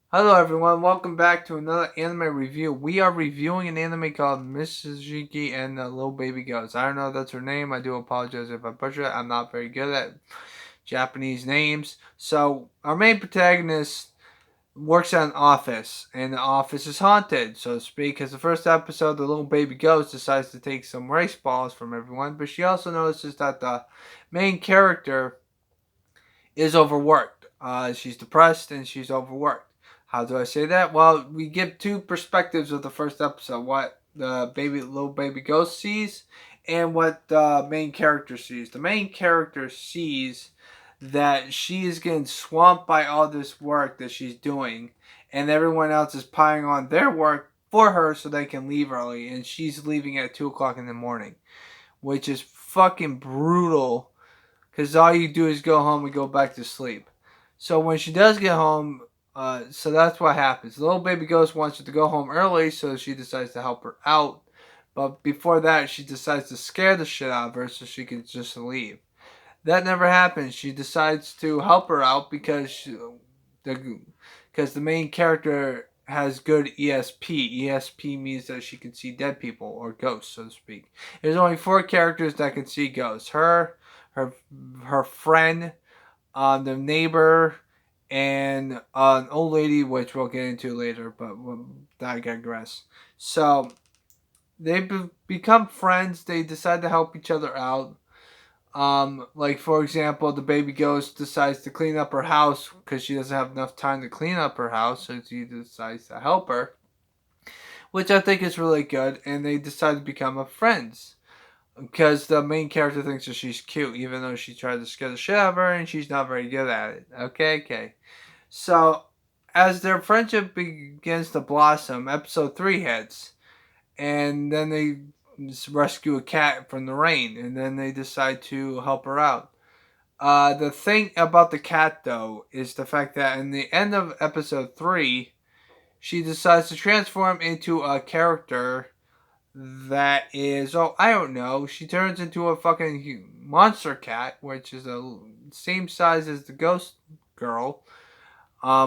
Hello everyone, welcome back to another anime review. We are reviewing an anime called Miss Shachiku and the Little Baby Ghost. I don't know if that's her name. I do apologize if I butcher it. I'm not very good at Japanese names. So our main protagonist works at an office, and the office is haunted, so to speak. Because the first episode, the little baby ghost decides to take some rice balls from everyone, but she also notices that the main character is overworked. She's depressed and she's overworked. How do I say that? Well, we give two perspectives of the first episode: what the little baby ghost sees, and what the main character sees. The main character sees that she is getting swamped by all this work that she's doing, and everyone else is piling on their work for her so they can leave early, and she's leaving at 2 o'clock in the morning, which is fucking brutal because all you do is go home and go back to sleep. So when she does get home, so that's what happens. The little baby ghost wants her to go home early, so she decides to help her out. But before that, she decides to scare the shit out of her so she can just leave. That never happens. She decides to help her out because the main character has good ESP. ESP means that she can see dead people or ghosts, so to speak. There's only four characters that can see ghosts: her, her friend, the neighbor, and an old lady, which we'll get into later. But I digress. So they become friends. They decide to help each other out. Like for example, the baby ghost decides to clean up her house because she doesn't have enough time to clean up her house, so she decides to help her, which I think is really good. And they decide to become friends because the main character thinks that she's cute, even though she tried to scare the shit out of her, and she's not very good at it. Okay. So as their friendship begins to blossom, episode 3 hits, and then they rescue a cat from the rain, and then they decide to help her out. The thing about the cat, though, is the fact that in the end of episode 3, she decides to transform into a character that is, oh, I don't know. She turns into a fucking monster cat, which is the same size as the ghost girl,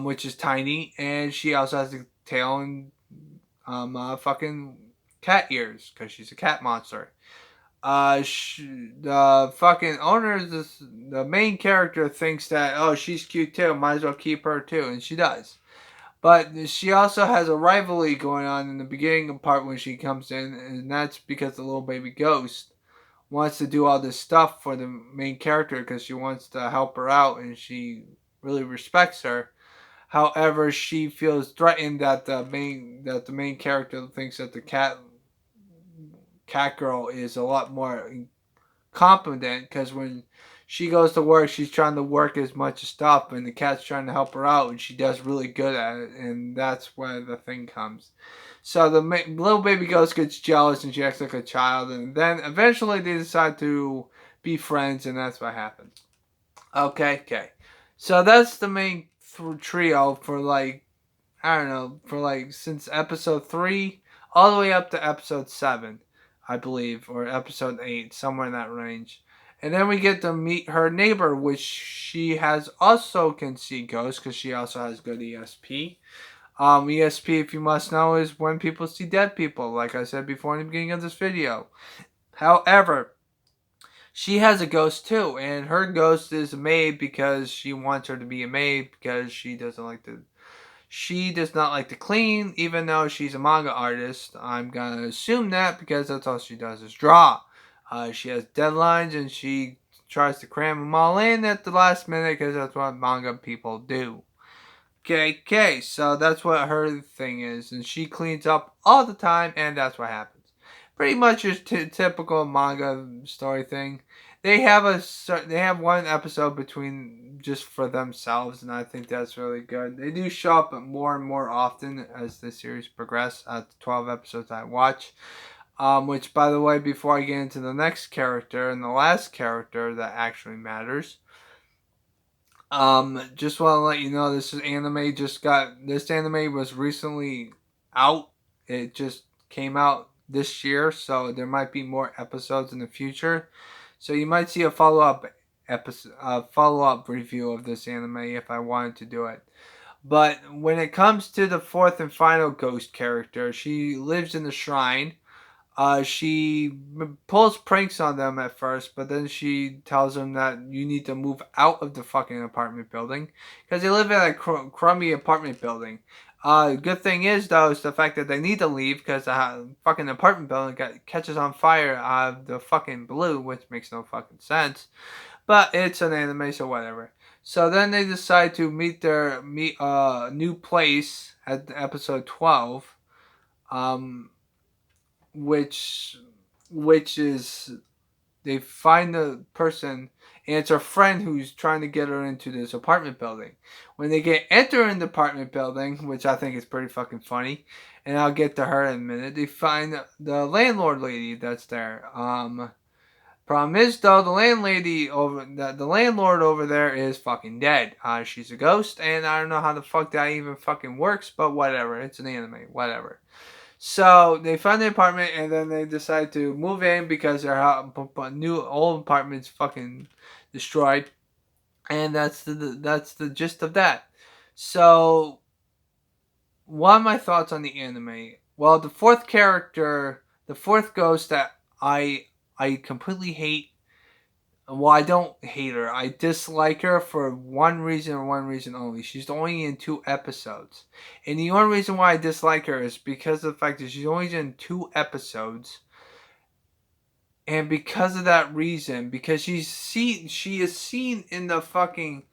which is tiny, and she also has a tail and fucking cat ears because she's a cat monster. The fucking owner, the main character, thinks that, oh, she's cute too, might as well keep her too, and she does. But she also has a rivalry going on in the beginning part when she comes in, and that's because the little baby ghost wants to do all this stuff for the main character because she wants to help her out and she really respects her. However, she feels threatened that the main character thinks that the cat girl is a lot more competent because when she goes to work, she's trying to work as much stuff, and the cat's trying to help her out, and she does really good at it, and that's where the thing comes. So the little baby ghost gets jealous, and she acts like a child, and then eventually they decide to be friends, and that's what happens. Okay. So that's the main trio for like I don't know for like since episode 3 all the way up to episode 7. I believe, or episode 8, somewhere in that range. And then we get to meet her neighbor, which she has also can see ghosts because she also has good ESP. ESP, if you must know, is when people see dead people, like I said before in the beginning of this video. However, she has a ghost too, and her ghost is a maid because she wants her to be a maid because she does not like to clean, even though she's a manga artist. I'm gonna assume that because that's all she does is draw. She has deadlines and she tries to cram them all in at the last minute because that's what manga people do. Okay, so that's what her thing is, and she cleans up all the time, and that's what happens. Pretty much just typical manga story thing. They have one episode between just for themselves, and I think that's really good. They do show up more and more often as the series progresses. At the 12 episodes I watch, which by the way, before I get into the next character and the last character that actually matters, just want to let you know this anime was recently out. It just came out this year, so there might be more episodes in the future. So you might see a follow up review of this anime if I wanted to do it. But when it comes to the fourth and final ghost character, she lives in the shrine. She pulls pranks on them at first, but then she tells them that you need to move out of the fucking apartment building because they live in a crummy apartment building. Good thing is though is the fact that they need to leave because the fucking apartment building catches on fire out of the fucking blue, which makes no fucking sense. But it's an anime, so whatever. So then they decide to meet new place at episode 12. Um, which which is they find the person and it's her friend who's trying to get her into this apartment building. When they enter in the apartment building, which I think is pretty fucking funny, and I'll get to her in a minute, they find the landlord lady that's there. Problem is though, the landlord over there is fucking dead. She's a ghost, and I don't know how the fuck that even fucking works, but whatever. It's an anime, whatever. So they find the apartment and then they decide to move in because their new old apartment's fucking destroyed, and that's the gist of that. So, what are my thoughts on the anime? Well, the fourth ghost that I completely hate. Well, I don't hate her. I dislike her for one reason and one reason only. She's only in 2 episodes. And the only reason why I dislike her is because of the fact that she's only in 2 episodes. And because of that reason, because she is seen in the fucking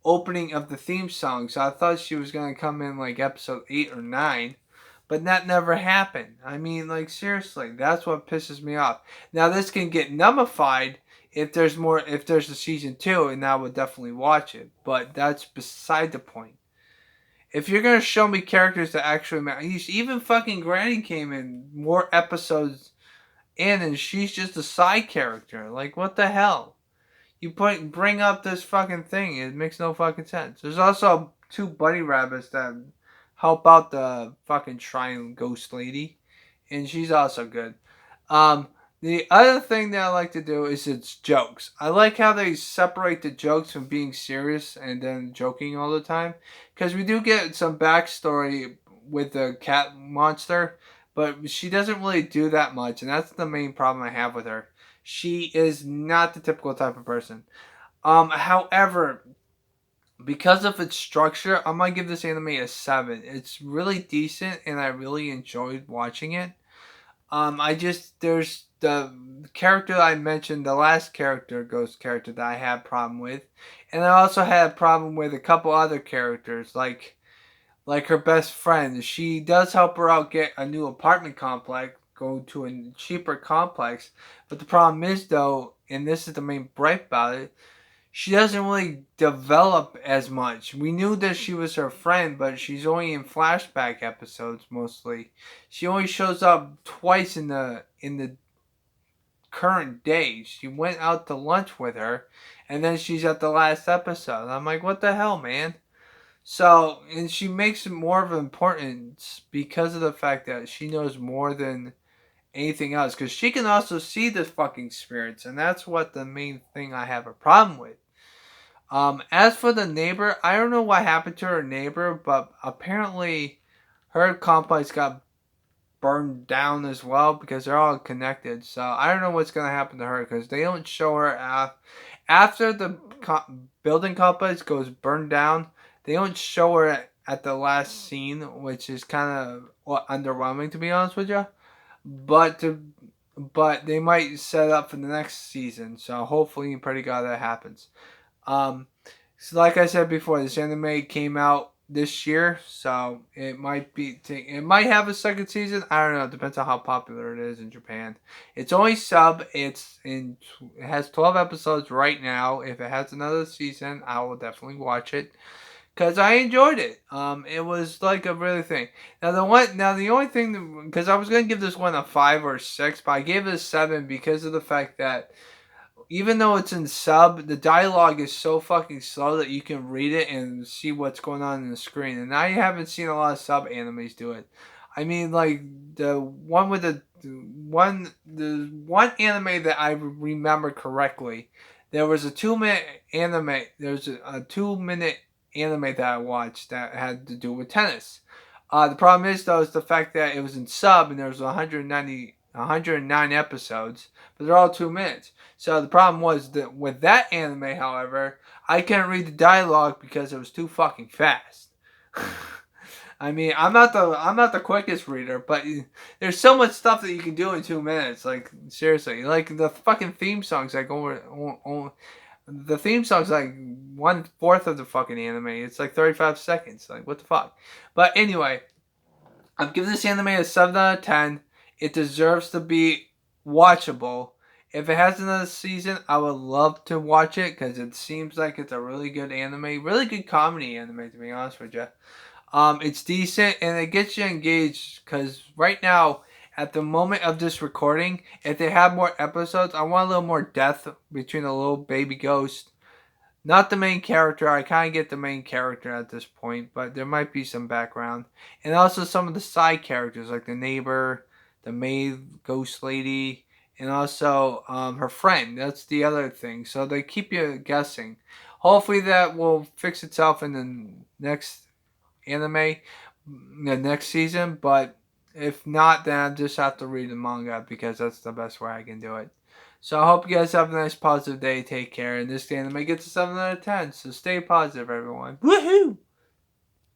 opening of the theme song. So I thought she was going to come in like episode 8 or 9. But that never happened. I mean, like, seriously, that's what pisses me off. Now, this can get nullified if there's a season 2, and I would definitely watch it. But that's beside the point. If you're going to show me characters that actually matter, even fucking Granny came in more episodes in, and she's just a side character. Like, what the hell? Bring up this fucking thing. It makes no fucking sense. There's also 2 bunny rabbits that help out the fucking shrine ghost lady, and she's also good. Um, the other thing that I like to do is its jokes. I like how they separate the jokes from being serious and then joking all the time, because we do get some backstory with the cat monster, but she doesn't really do that much, and that's the main problem I have with her. She is not the typical type of person. However, because of its structure, I'm gonna give this anime a 7. It's really decent, and I really enjoyed watching it. I just there's the character I mentioned, the last character, ghost character that I had a problem with, and I also had a problem with a couple other characters, like her best friend. She does help her out get a new apartment complex, go to a cheaper complex, but the problem is though, and this is the main gripe about it, she doesn't really develop as much. We knew that she was her friend, but she's only in flashback episodes mostly. She only shows up twice in the current day. She went out to lunch with her, and then she's at the last episode. I'm like, what the hell, man? So, and she makes it more of an importance because of the fact that she knows more than anything else. Because she can also see the fucking spirits, and that's what the main thing I have a problem with. As for the neighbor, I don't know what happened to her neighbor, but apparently her complex got burned down as well because they're all connected. So I don't know what's gonna happen to her because they don't show her after the building complex goes burned down. They don't show her at the last scene, which is kind of underwhelming to be honest with you. But but they might set up for the next season. So hopefully, you pretty God that happens. Um, so like I said before, this anime came out this year, so it might have a second season. I don't know. It depends on how popular it is in Japan. It's only sub. It has 12 episodes right now. If it has another season, I will definitely watch it because I enjoyed it. It was like a really thing. Now the only thing because I was gonna give this one a 5 or 6, but I gave it a 7 because of the fact that even though it's in sub, the dialogue is so fucking slow that you can read it and see what's going on in the screen. And I haven't seen a lot of sub animes do it. I mean, like the one with the one anime that I remember correctly, there was a 2 minute anime. There's a 2 minute anime that I watched that had to do with tennis. The problem is though is the fact that it was in sub and there was 109 episodes, but they're all 2 minutes. So the problem was that with that anime, however, I couldn't read the dialogue because it was too fucking fast. I mean, I'm not the quickest reader, but there's so much stuff that you can do in 2 minutes. Like seriously, like the fucking theme songs, like the theme song's like 1/4 of the fucking anime. It's like 35 seconds. Like what the fuck? But anyway, I'm giving this anime a 7 out of 10. It deserves to be watchable. If it has another season, I would love to watch it because it seems like it's a really good anime, really good comedy anime. To be honest with you. It's decent and it gets you engaged because right now, at the moment of this recording, if they have more episodes, I want a little more depth between a little baby ghost. Not the main character. I kind of get the main character at this point, but there might be some background. And also some of the side characters, like the neighbor, the maid, ghost lady, and also her friend. That's the other thing. So they keep you guessing. Hopefully that will fix itself in the next anime the next season, but if not, then I just have to read the manga because that's the best way I can do it. So I hope you guys have a nice positive day. Take care. And this anime gets a 7 out of 10. So stay positive, everyone. Woohoo!